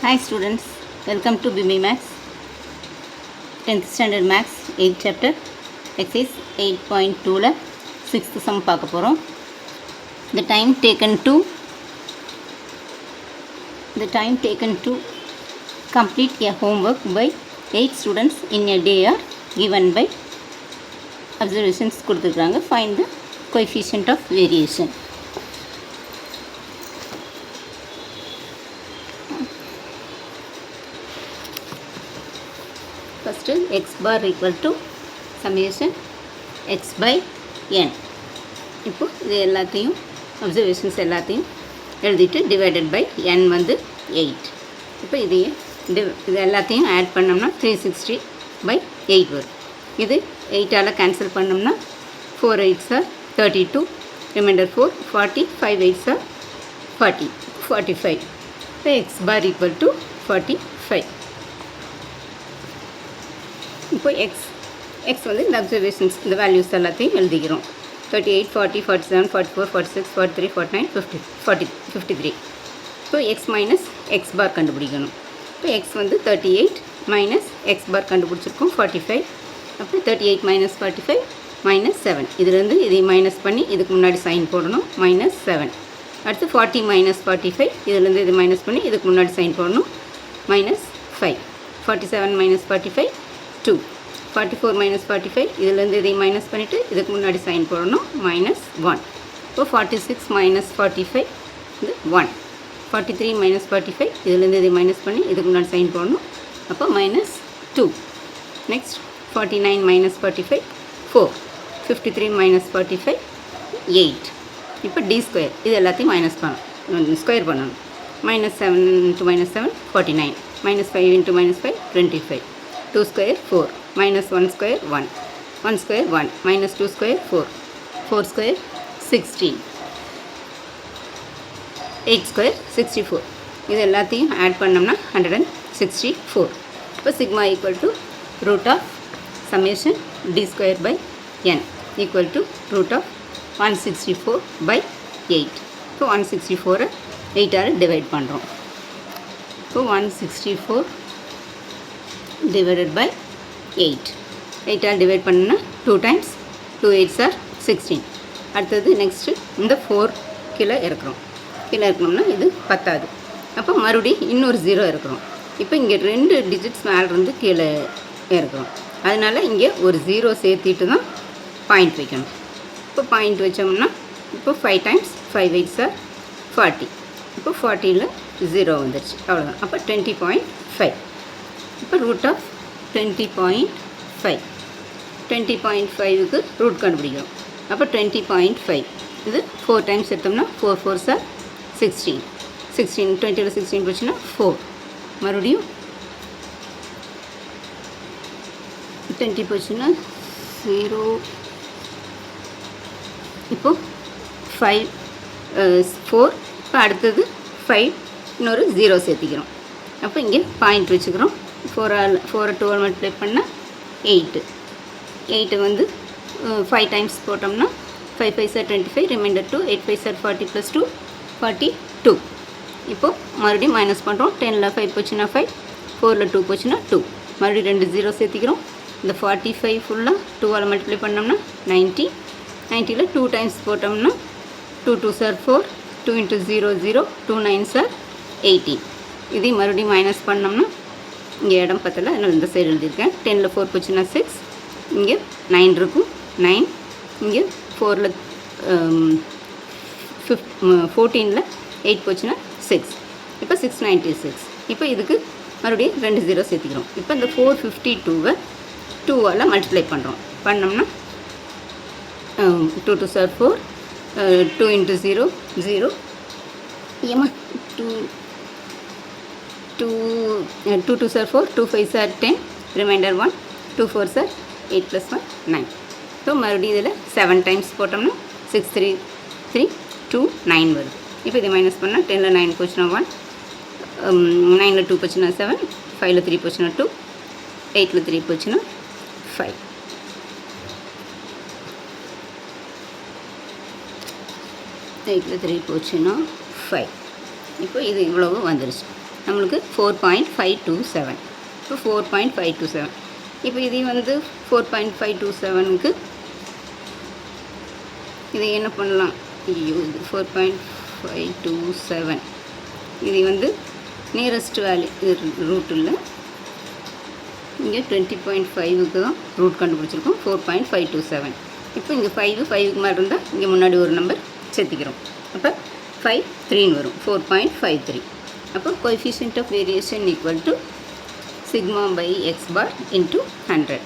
Hi students, welcome to BB Max 10th standard Max 8th chapter exercise 8.2 ல 6th sum பார்க்க போகிறோம். The time taken to complete a homework by 8 students in a day are given by observations கொடுத்துருக்காங்க. Find the coefficient of variation. First x bar equal to summation x by n. இப்போ இது எல்லாத்தையும் observations எல்லாத்தையும் எழுதிட்டு divided by n வந்து 8. இப்போ இது எல்லாத்தையும் ஆட் பண்ணோம்னா 360 by 8 வரும். இது 8ஆல் கேன்சல் பண்ணோம்னா 4 8s are 32, reminder 4 40, 5 8s are 40, 45. இப்போ x bar equal to 45. இப்போ எக்ஸ் வந்து இந்த அப்சர்வேஷன்ஸ் இந்த வேல்யூஸ் எல்லாத்தையும் எழுதிக்கிறோம். 38 40 47 44 46 43 49 50 53. ஸோ எக்ஸ் மைனஸ் எக்ஸ் பார் கண்டுபிடிக்கணும். இப்போ எக்ஸ் வந்து 38 மைனஸ் எக்ஸ் பார் கண்டுபிடிச்சிருக்கோம் 45. அப்போ 38 மைனஸ் 45 மைனஸ் 7. இதுலேருந்து இதை மைனஸ் பண்ணி இதுக்கு முன்னாடி சைன் போடணும், மைனஸ் 7. அடுத்து 40 மைனஸ் 45, இதுலேருந்து இது மைனஸ் பண்ணி இதுக்கு முன்னாடி சைன் போடணும், மைனஸ் 5. 47 மைனஸ் 45 2. 44 மைனஸ் 45, இதுலேருந்து இதை மைனஸ் பண்ணிவிட்டு இதுக்கு முன்னாடி சைன் போடணும், மைனஸ் 1. இப்போ 46 மைனஸ் 45 இது 1. 43 மைனஸ் 45, இதுலேருந்து இதை மைனஸ் பண்ணி இதுக்கு முன்னாடி சைன் போடணும், அப்போ மைனஸ் 2. Next 49 minus 45 4. 53 மைனஸ் 45 8. இப்போ டி ஸ்கொயர் இது எல்லாத்தையும் மைனஸ் பண்ணணும், ஸ்கொயர் பண்ணணும். Minus 7 into minus 7 49, minus 5 into minus 5 25. 2 square 4, minus 1 square 1, 1 square 1, minus 2 square 4, 4 square 16, 8 square 64. இது எல்லாத்தையும் ஆட் பண்ணோம்னா 164. இப்போ sigma equal to root of summation d square by n equal to root of 164 by 8. இப்போ 164 8ஆல் divide பண்ணுறோம். இப்போ 164 divided by 8. 8ஆல் divide பண்ணா 2 times 2 8s are 16. அடுத்தது next இந்த 4 கீழே இருக்கிறோம். கீழே இருக்கணும்னா இது 10ஆது. அப்போ மறுபடியும் இன்னொரு 0 இருக்கிறோம். இப்போ இங்கே 2 டிஜிட்ஸ் மேலே இருந்து கீழே இருக்கிறோம். அதனால் இங்கே ஒரு 0 சேர்த்திட்டு தான் பாயிண்ட் வைக்கணும். இப்போ பாயிண்ட் வச்சோம்னா இப்போ 5 times 5 8s are 40. இப்போ 40ல் 0 வந்துடுச்சு, அவ்வளோதான். அப்போ 20.5. இப்போ ரூட் ஆஃப் 20.5. 20.5க்கு ரூட் கண்டுபிடிக்கிறோம். அப்போ 20.5 இது 4 டைம்ஸ் எடுத்தோம்னா 4 4s are 16. 16 20ல் 16 போச்சுன்னா 4. மறுபடியும் 20 போச்சுன்னா 0. இப்போது 5 4. இப்போ அடுத்தது 5 இன்னொரு 0 சேர்த்திக்கிறோம். அப்போ இங்கே பாயிண்ட் வச்சுக்கிறோம். 4 2 மல்டிப்ளை பண்ணால் 8. 8 வந்து 5 டைம்ஸ் போட்டோம்னா 5 5s are 25, reminder 2, 8 5s are 40 + 2 42. இப்போது மறுபடியும் மைனஸ் பண்ணுறோம். 10ல் 5 போச்சுன்னா 5, 4ல் 2 போச்சுன்னா 2. மறுபடியும் 2 0 சேர்த்திக்கிறோம். இந்த 45 ஃபுல்லாக 2ஆல் மல்டிப்ளை பண்ணோம்னா 90. 90ல் 2 டைம்ஸ் போட்டோம்னா 2 2s are 4, 2 × 0 0, 2 9s are 18. இதை மறுபடியும் மைனஸ் பண்ணோம்னா இங்கே இடம் பத்தல, அதனால் இந்த சைடு எழுதியிருக்கேன். 10ல் 4 போச்சுன்னா 6, இங்கே 9 இருக்கும் 9, இங்கே 4ல் 14ல் 8 போச்சுன்னா 6. இப்போ 696. இப்போ இதுக்கு மறுபடியும் 2 0 சேர்த்திக்கிறோம். இப்போ இந்த 452வை 2ஆல் மல்டிப்ளை பண்ணுறோம். பண்ணோம்னா 2 2s are 4, 2 × 0 0, ஏமா 2 2s are 4, 2 5s are 10, reminder 1, 2 4s are 8 + 1 9. So மறுபடியும் இதில் 7 டைம்ஸ் போட்டோம்னா 6 3 3 2 9 வருது. இப்போ இதை மைனஸ் பண்ணால் 10ல் 9 போச்சுன்னா 1, 9ல் 2 போச்சுன்னா 7, 5ல் 3 போச்சுன்னா 2, 8ல் 3 போச்சுன்னா 5. எயிட்டில் 3 போச்சுன்னா 5. இப்போ இது இவ்வளவு வந்துருச்சு. நம்மளுக்கு 4.527. இப்போ 4.527. இப்போ இது வந்து 4.527க்கு இதை என்ன பண்ணலாம்? ஐயோ, இது 4.527 இது வந்து நியரஸ்ட் வேல்யூ, இது ரூட் இல்லை, இங்கே 20.5க்கு தான் ரூட் கண்டுபிடிச்சிருக்கோம். 4.527. இப்போ இங்கே 5க்கு மேலே இருந்தால் இங்கே முன்னாடி ஒரு நம்பர் சேர்த்திக்கிறோம். அப்போ 53 வரும். 4.53. அப்போ coefficient of variation equal to sigma by x bar into 100.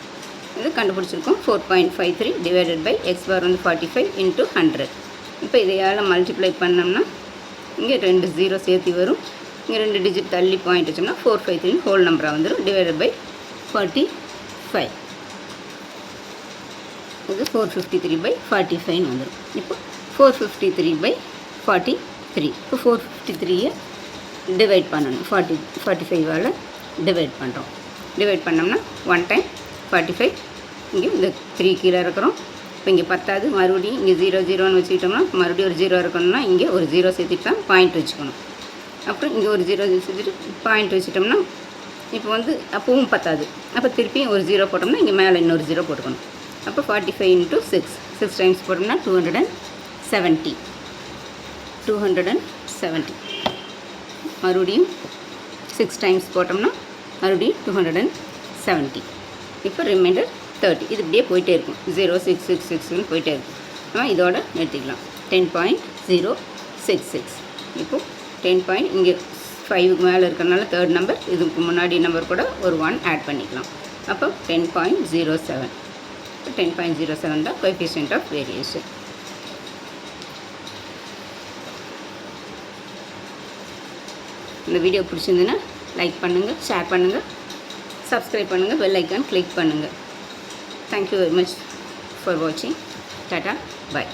இது கண்டுபிடிச்சிருக்கோம். 4.53 டிவைடட் பை எக்ஸ் பார் வந்து 45 இன்ட்டு 100. இப்போ இதையால் மல்டிப்ளை பண்ணோம்னா இங்கே 2 0 சேர்த்து வரும். இங்கே 2 டிஜிட் தள்ளி பாயிண்ட் வச்சோம்னா 453 ஹோல் நம்பராக வந்துடும். Divided by 45. இது 453/45 வந்துடும். இப்போ 453/43. இப்போ 453 டிவைட் பண்ணணும். 45ஆல் டிவைட் பண்ணுறோம். டிவைட் பண்ணோம்னா 1 டைம் 45. இங்கே இந்த 3 கீழே இருக்கிறோம். இப்போ இங்கே 10வது மறுபடியும் இங்கே 0 0ன்னு வச்சுக்கிட்டோம்னா மறுபடியும் ஒரு 0 இருக்கணும்னா இங்கே ஒரு 0 சேர்த்துட்டு தான் பாயிண்ட் வச்சுக்கணும். அப்புறம் இங்கே ஒரு 0 சேர்த்துட்டு பாயிண்ட் வச்சுட்டோம்னா இப்போ வந்து அப்பவும் 10வது. அப்போ திருப்பியும் ஒரு 0 போட்டோம்னா இங்கே மேலே இன்னொரு 0 போட்டுக்கணும். அப்போ 45 × 6 டைம்ஸ் போட்டோம்னா 270. மறுபடியும் 6 டைம்ஸ் போட்டோம்னா மறுபடியும் 270. இப்போ ரிமைண்டர் 30. இது இப்படியே போயிட்டே இருக்கும். 0 6 6 6ன்னு போயிட்டே இருக்கும். நம்ம இதோட நிறுத்திக்கலாம். 10.066. இப்போது 10. இங்கே 5க்கு மேலே இருக்கிறனால தேர்ட் நம்பர், இதுக்கு முன்னாடி நம்பர் கூட ஒரு 1 ஆட் பண்ணிக்கலாம். அப்போ 10.07. 10.07 தான் கோஎஃபிஷியன்ட் ஆஃப் வேரியேஷன். இந்த வீடியோ பிடிச்சிருந்துன்னா லைக் பண்ணுங்கள், ஷேர் பண்ணுங்கள், சப்ஸ்கிரைப் பண்ணுங்கள், பெல் ஐக்கான் கிளிக் பண்ணுங்கள். தேங்க்யூ வெரி மச் ஃபார் வாட்சிங். டாட்டா, பாய்.